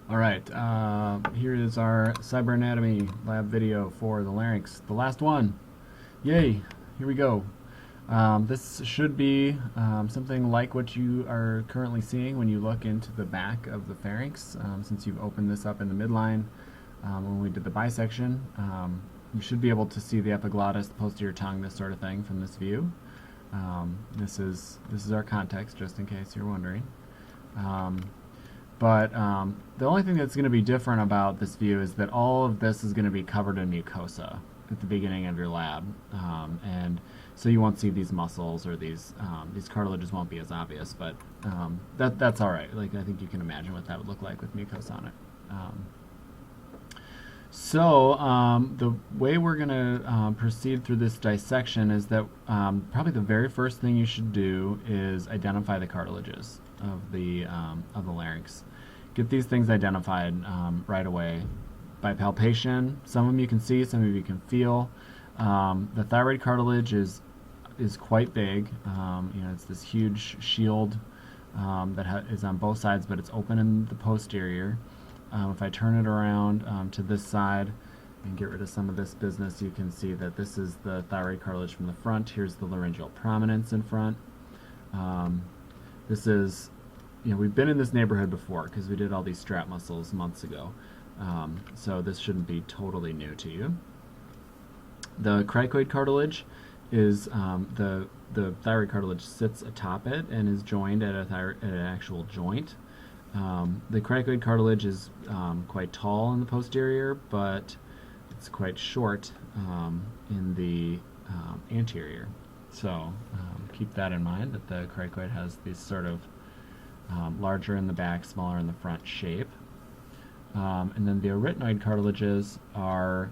All right, here is our cyberanatomy lab video for the larynx, the last one. Yay! Here we go. This should be something like what you are currently seeing when you look into the back of the pharynx. Since you've opened this up in the midline when we did the bisection, you should be able to see the epiglottis, the posterior tongue, this sort of thing from this view. This is our context, just in case you're wondering. But the only thing that's going to be different about this view is that all of this is going to be covered in mucosa at the beginning of your lab, and so you won't see these muscles or these cartilages won't be as obvious. But that's all right. Like, I think you can imagine what that would look like with mucosa on it. The way we're going to proceed through this dissection is that probably the very first thing you should do is identify the cartilages of the larynx. Get these things identified right away by palpation. Some of them you can see, some of you can feel. The thyroid cartilage is quite big. It's this huge shield that is on both sides, but it's open in the posterior. If I turn it around to this side and get rid of some of this business, you can see that this is the thyroid cartilage from the front. Here's the laryngeal prominence in front. This is, we've been in this neighborhood before because we did all these strap muscles months ago. So this shouldn't be totally new to you. The cricoid cartilage is the thyroid cartilage sits atop it and is joined at an actual joint. The cricoid cartilage is quite tall in the posterior, but it's quite short in the anterior. So keep that in mind, that the cricoid has these sort of larger in the back, smaller in the front shape. And then the arytenoid cartilages are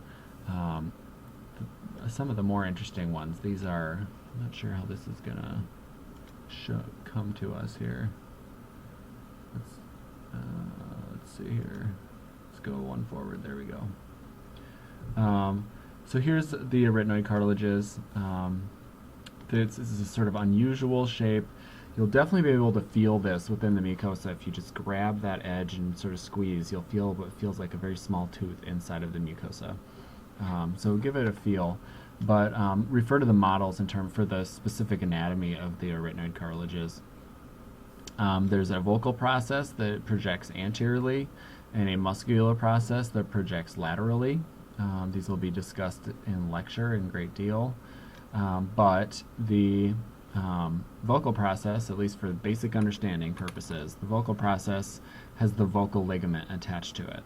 some of the more interesting ones. These are, I'm not sure how this is going to come to us here. Let's see here. Let's go one forward. There we go. So here's the arytenoid cartilages. This is a sort of unusual shape. You'll definitely be able to feel this within the mucosa. If you just grab that edge and sort of squeeze, you'll feel what feels like a very small tooth inside of the mucosa. So give it a feel, but refer to the models for the specific anatomy of the arytenoid cartilages. There's a vocal process that projects anteriorly and a muscular process that projects laterally. These will be discussed in lecture in great deal. But the vocal process, at least for basic understanding purposes, the vocal process has the vocal ligament attached to it,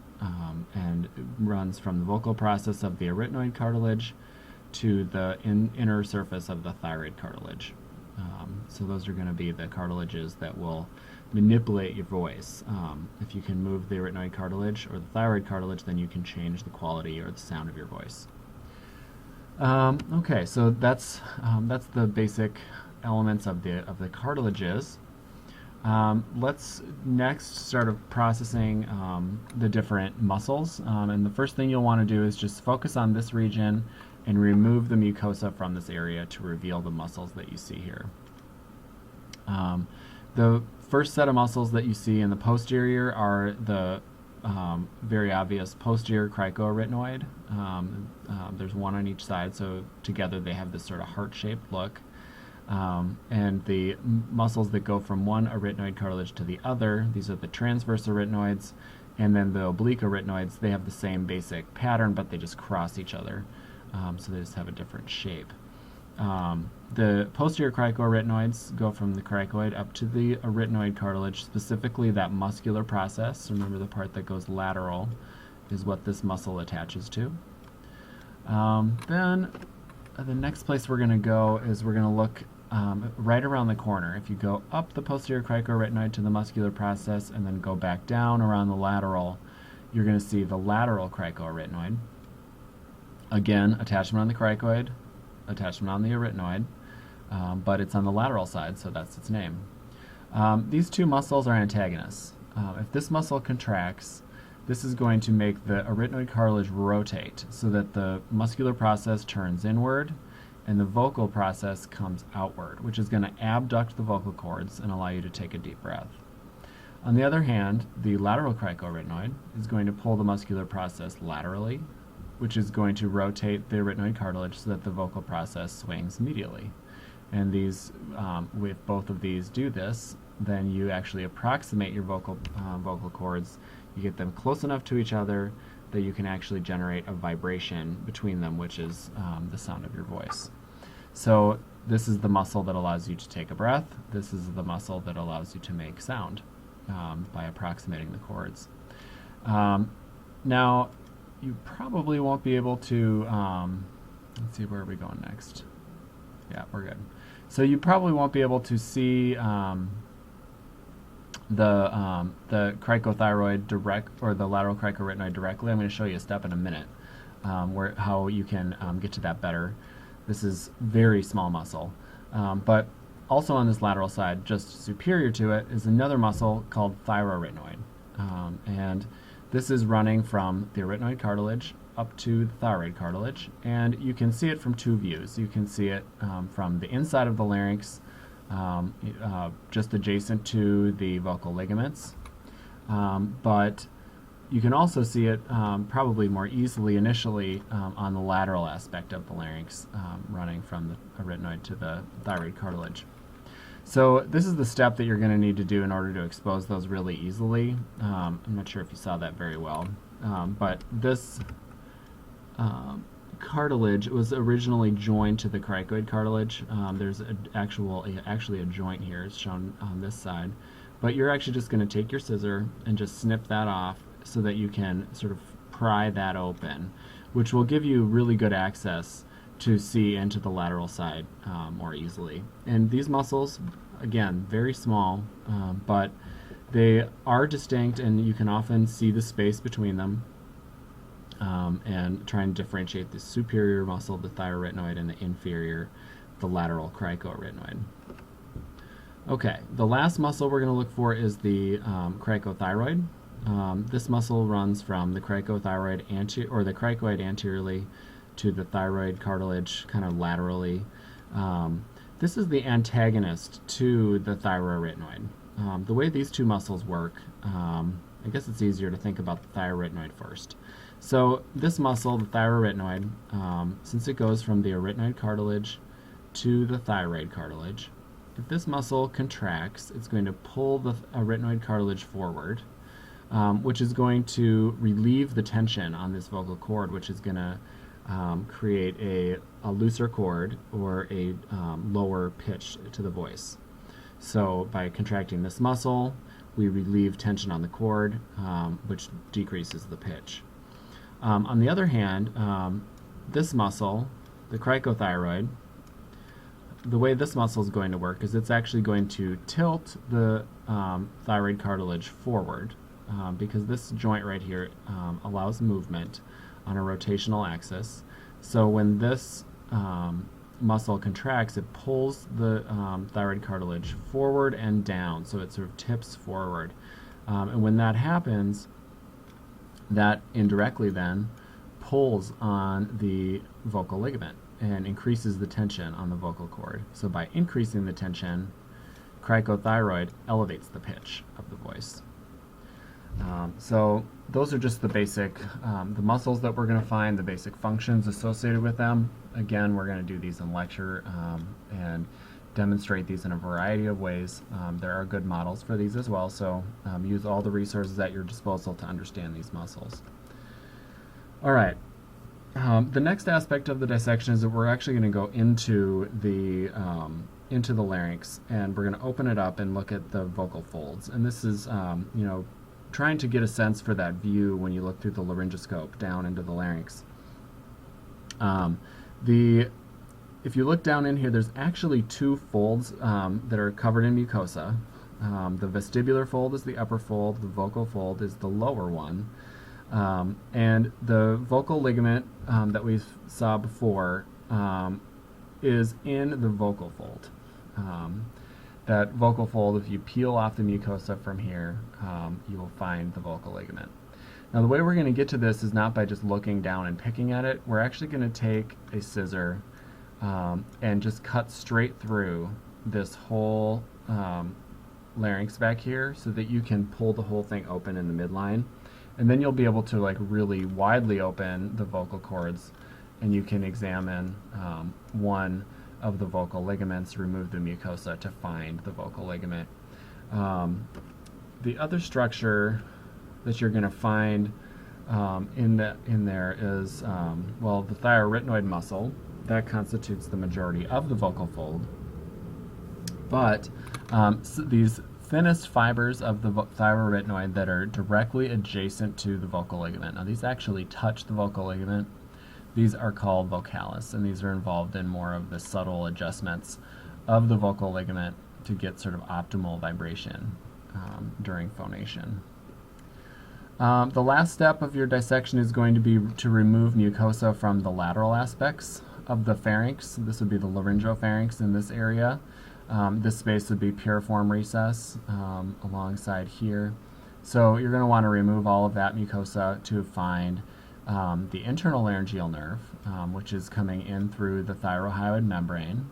and it runs from the vocal process of the arytenoid cartilage to the inner surface of the thyroid cartilage. So those are going to be the cartilages that will manipulate your voice. If you can move the arytenoid cartilage or the thyroid cartilage, then you can change the quality or the sound of your voice. Okay, so that's the basic elements of the cartilages. Let's next start processing the different muscles. And the first thing you'll want to do is just focus on this region and remove the mucosa from this area to reveal the muscles that you see here. The first set of muscles that you see in the posterior are the very obvious posterior cricoarytenoid. There's one on each side, so together they have this sort of heart-shaped look. And the muscles that go from one arytenoid cartilage to the other, these are the transverse arytenoids, and then the oblique arytenoids, they have the same basic pattern, but they just cross each other. So they just have a different shape. The posterior cricoarytenoids go from the cricoid up to the arytenoid cartilage, specifically that muscular process. Remember, the part that goes lateral is what this muscle attaches to. Then the next place we're going to go is we're going to look right around the corner. If you go up the posterior cricoarytenoid to the muscular process and then go back down around the lateral, you're going to see the lateral cricoarytenoid. Again, attachment on the cricoid, attachment on the arytenoid, but it's on the lateral side, so that's its name. These two muscles are antagonists. If this muscle contracts, this is going to make the arytenoid cartilage rotate so that the muscular process turns inward and the vocal process comes outward, which is going to abduct the vocal cords and allow you to take a deep breath. On the other hand, the lateral cricoarytenoid is going to pull the muscular process laterally, which is going to rotate the arytenoid cartilage so that the vocal process swings medially. And these, if both of these do this, then you actually approximate your vocal cords. You get them close enough to each other that you can actually generate a vibration between them, which is the sound of your voice. So this is the muscle that allows you to take a breath. This is the muscle that allows you to make sound by approximating the cords. Now, you probably won't be able to, let's see, where are we going next? Yeah, we're good. So you probably won't be able to see the cricothyroid direct, or the lateral cricoarytenoid directly. I'm going to show you a step in a minute how you can get to that better. This is very small muscle, but also on this lateral side, just superior to it, is another muscle called thyroarytenoid, and this is running from the arytenoid cartilage up to the thyroid cartilage, and you can see it from two views. You can see it from the inside of the larynx, just adjacent to the vocal ligaments, but you can also see it probably more easily initially on the lateral aspect of the larynx, running from the arytenoid to the thyroid cartilage. So this is the step that you're going to need to do in order to expose those really easily. I'm not sure if you saw that very well, but this cartilage was originally joined to the cricoid cartilage. There's actually a joint here. It's shown on this side. But you're actually just going to take your scissor and just snip that off so that you can sort of pry that open, which will give you really good access to see into the lateral side more easily. And these muscles, again, very small, but they are distinct, and you can often see the space between them and try and differentiate the superior muscle, the thyroarytenoid, and the inferior, the lateral cricoarytenoid. Okay, the last muscle we're going to look for is the cricothyroid. This muscle runs from the cricothyroid or the cricoid anteriorly to the thyroid cartilage kind of laterally. This is the antagonist to the thyroarytenoid. The way these two muscles work, I guess it's easier to think about the thyroarytenoid first. So this muscle, the thyroarytenoid, since it goes from the arytenoid cartilage to the thyroid cartilage, if this muscle contracts, it's going to pull the arytenoid cartilage forward, which is going to relieve the tension on this vocal cord, which is going to create a looser chord or a lower pitch to the voice. So by contracting this muscle, we relieve tension on the cord, which decreases the pitch. On the other hand, this muscle, the cricothyroid, the way this muscle is going to work is it's actually going to tilt the thyroid cartilage forward, because this joint right here allows movement on a rotational axis. So when this muscle contracts, it pulls the thyroid cartilage forward and down, so it sort of tips forward. And when that happens, that indirectly then pulls on the vocal ligament and increases the tension on the vocal cord. So by increasing the tension, cricothyroid elevates the pitch of the voice. So those are just the basic, the muscles that we're going to find, the basic functions associated with them. Again, we're going to do these in lecture and demonstrate these in a variety of ways. There are good models for these as well, so use all the resources at your disposal to understand these muscles. All right. The next aspect of the dissection is that we're actually going to go into the larynx, and we're going to open it up and look at the vocal folds. And this is, trying to get a sense for that view when you look through the laryngoscope down into the larynx. If you look down in here, there's actually two folds that are covered in mucosa. The vestibular fold is the upper fold, the vocal fold is the lower one. And the vocal ligament that we saw before is in the vocal fold. That vocal fold, if you peel off the mucosa from here, you will find the vocal ligament. Now the way we're going to get to this is not by just looking down and picking at it. We're actually going to take a scissor and just cut straight through this whole larynx back here so that you can pull the whole thing open in the midline. And then you'll be able to like really widely open the vocal cords, and you can examine one of the vocal ligaments, remove the mucosa to find the vocal ligament. The other structure that you're going to find in there is, well, the thyrorytenoid muscle. That constitutes the majority of the vocal fold. But these thinnest fibers of the thyrorytenoid that are directly adjacent to the vocal ligament. Now these actually touch the vocal ligament. These are called vocalis, and these are involved in more of the subtle adjustments of the vocal ligament to get sort of optimal vibration during phonation. The last step of your dissection is going to be to remove mucosa from the lateral aspects of the pharynx. This would be the laryngopharynx in this area. This space would be piriform recess alongside here. So you're going to want to remove all of that mucosa to find the internal laryngeal nerve, which is coming in through the thyrohyoid membrane.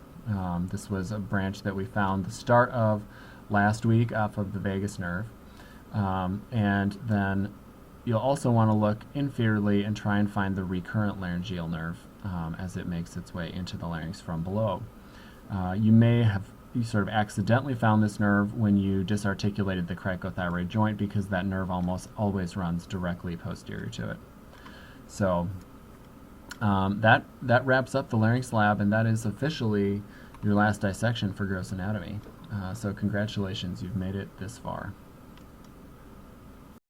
This was a branch that we found the start of last week off of the vagus nerve. And then you'll also want to look inferiorly and try and find the recurrent laryngeal nerve as it makes its way into the larynx from below. You may have sort of accidentally found this nerve when you disarticulated the cricothyroid joint, because that nerve almost always runs directly posterior to it. So that wraps up the larynx lab, and that is officially your last dissection for gross anatomy. So congratulations, you've made it this far.